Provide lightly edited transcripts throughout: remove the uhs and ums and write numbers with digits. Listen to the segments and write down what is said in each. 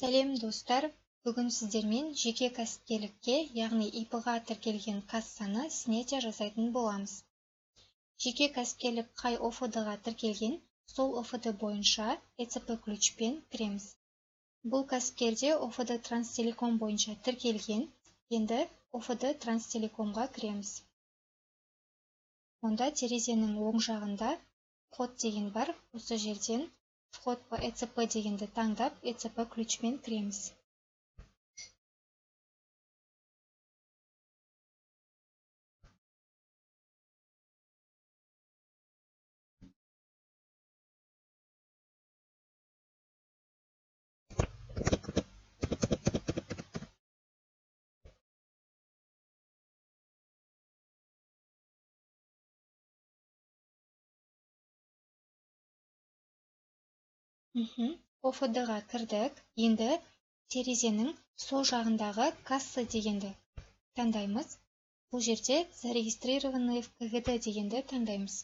Сәлем достар, бүгін сіздермен жеке кәсіпкерлікке, яғни ИП-ға тіркелген кассаны снятие жасайтын боламыз. Жеке кәсіпкерлік қай ОФД-ға тіркелген, сол ОФД бойынша ЭЦП ключпен кіреміз. Бұл кәсіпкерде ОФД Транстелеком бойынша тіркелген, енді ОФД Транстелекомға кіреміз. Онда терезенің оң жағында вход деген бар, осы жерден вход по ЭЦП дегенді таңдап, ЭЦП ключпен кіреміз. ОФД-ға кірдік. Енді терезенің сол жағындағы касса дегенді таңдаймыз. Бұл жерде зарегистрированный в КГД дегенді таңдаймыз.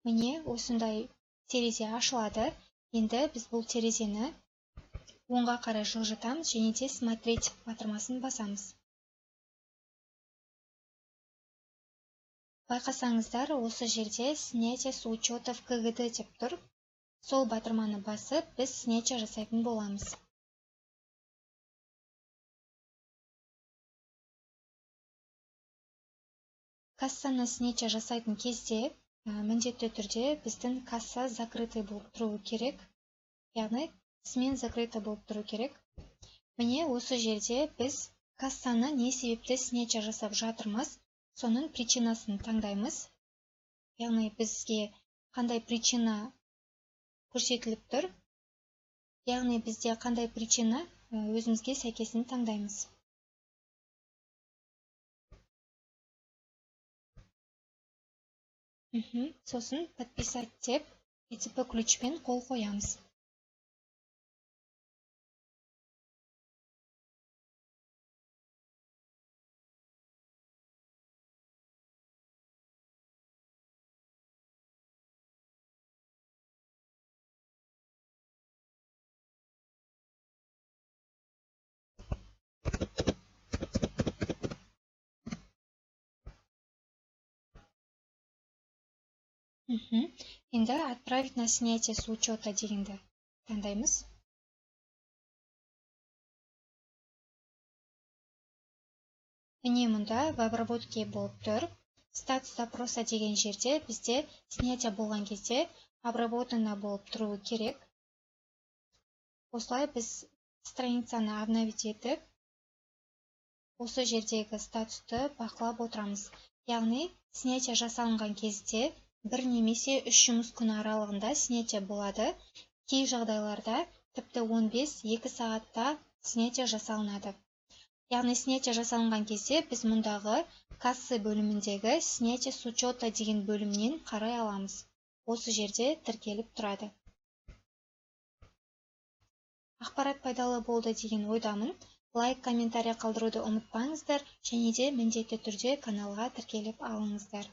Міне осындай терезе ашылады. Енді біз бұл терезені оңға қарай жылжытамыз және де смотреть батырмасын басамыз. Байқасаңыздар, осы жерде снятие с учета в КГД деп тұр. Сол батырманы басып, біз снятие жасайтын боламыз. Кассаны снятие жасайтын кезде, міндетті түрде біздің касса закрытый болып тұруы керек. Яғни, смен закрытый болып тұру керек. Міне осы жерде біз кассаны не себепті снятие жасап жатырмыз, соның причинасын таңдаймыз. Яғни бізге қандай причина көрсетіліп тұр. Яғни бізде қандай причина өзімізге сәйкесін таңдаймыз. Сосын подписать деп ЭЦП ключпен қол қоямыз. Енді отправить на снятие с учета дегенді таңдаймыз. Міне мұнда в обработке болып тұр. Статус запроса деген жерде бізде снятие болған кезде обработано болып тұруы керек. Осылай біз страницаны обновить етіп, осы жердегі статусты бақылап отырамыз. Яғни, снятие жасалынған кезде бір немесе 3 жұмыс күні аралығында снятие болады. Кей жағдайларда тіпті 15-2 сағатта снятие жасалынады. Яғни снятие жасалынған кезде біз мұндағы кассы бөліміндегі снятие с учета деген бөлімнен қарай аламыз. Осы жерде тіркеліп тұрады. Ақпарат пайдалы болды деген ойдамын. Лайк, комментарий қалдыруды ұмытпаңыздар, және де міндетті түрде каналға тіркеліп алыңыздар.